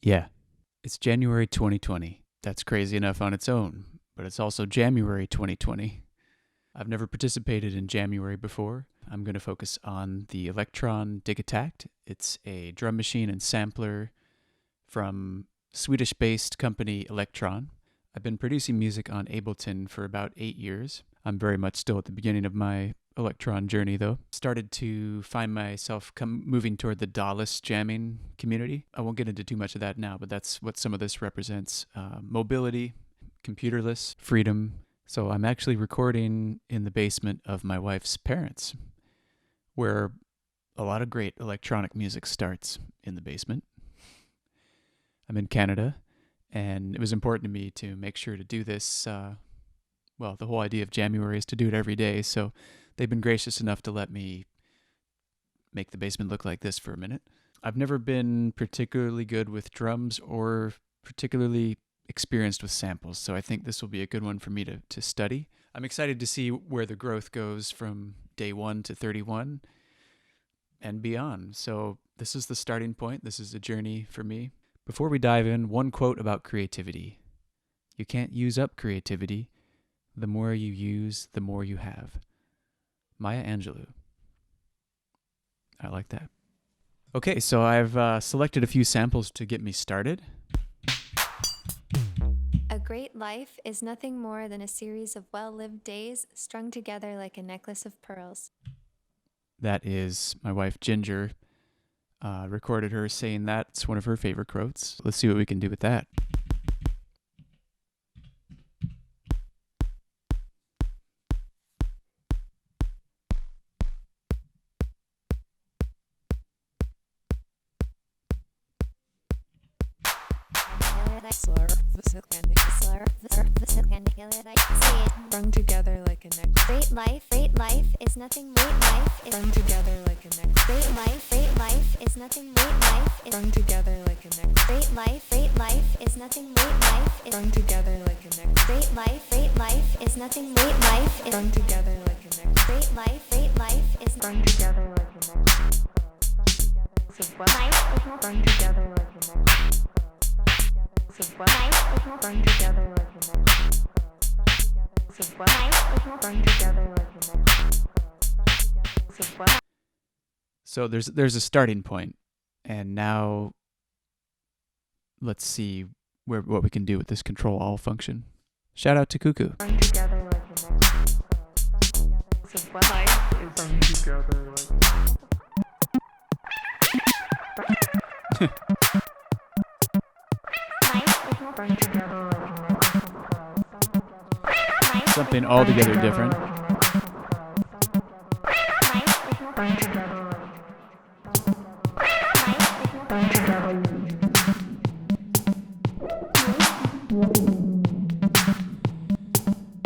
Yeah, it's January 2020. That's crazy enough on its own, but it's also Jamuary 2020. I've never participated in Jamuary before. I'm going to focus on the Elektron Digitakt. It's a drum machine and sampler from Swedish-based company Elektron. I've been producing music on Ableton for about 8 years. I'm very much still at the beginning of my Elektron journey, though. Started to find myself moving toward the Dawless jamming community. I won't get into too much of that now, but that's what some of this represents. Mobility, computerless, freedom. So I'm actually recording in the basement of my wife's parents, where a lot of great electronic music starts, in the basement. I'm in Canada, and it was important to me to make sure to do this. The whole idea of Jamuary is to do it every day, so they've been gracious enough to let me make the basement look like this for a minute. I've never been particularly good with drums or particularly experienced with samples, so I think this will be a good one for me to study. I'm excited to see where the growth goes from day 1 to 31 and beyond. So this is the starting point. This is a journey for me. Before we dive in, one quote about creativity. You can't use up creativity. The more you use, the more you have. Maya Angelou. I like that. Okay, so I've selected a few samples to get me started. A great life is nothing more than a series of well-lived days strung together like a necklace of pearls. That is my wife Ginger. Recorded her saying that. It's one of her favorite quotes. Let's see what we can do with that. Strung together like a necklace. Great life is nothing. Great life is strung together like a necklace. Great life is nothing. Great life is strung together like a necklace. Great life is nothing. Great life is strung together like a necklace. Great life is nothing. Great life is strung together like a necklace. Great life is strung together like a necklace. Life is not strung together like a necklace. Life is not strung together like a necklace. Life is not strung together like a necklace. So there's a starting point, and now let's see what we can do with this Control-All function. Shout out to Cuckoo. Strung together like a necklace. Life is strung together like a necklace. Something altogether different.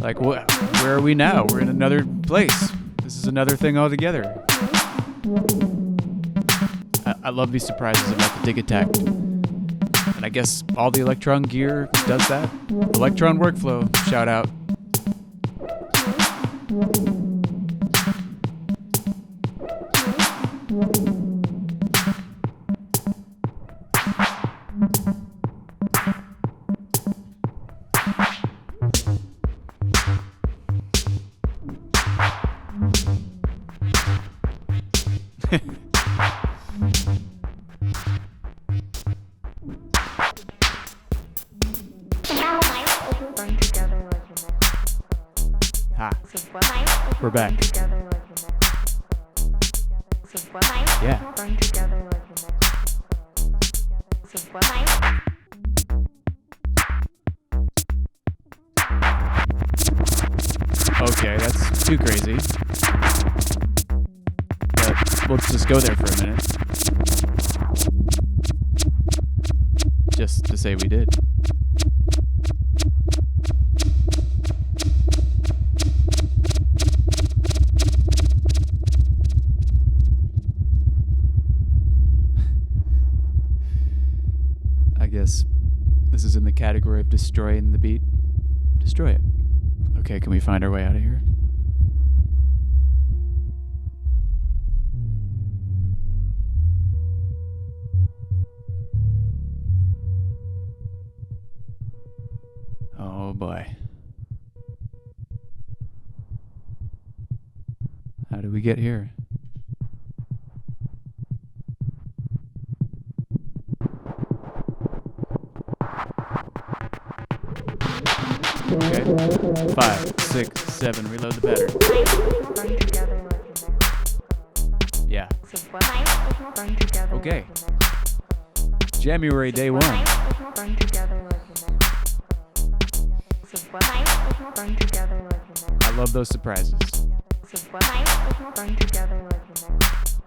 Like, where are we now? We're in another place. This is another thing altogether. I love these surprises about the Digitakt. And I guess all the Elektron gear does that. Elektron workflow, shout out. We're back. Yeah. Okay, that's too crazy. But let's just go there for a minute. Just to say we did. I guess this is in the category of destroying the beat. Destroy it. Okay, can we find our way out of here? Oh boy. How did we get here? Okay. 5, 6, 7. Reload the battery. Yeah. Okay. Jamuary day 1. I love those surprises. Burn together like a necklace.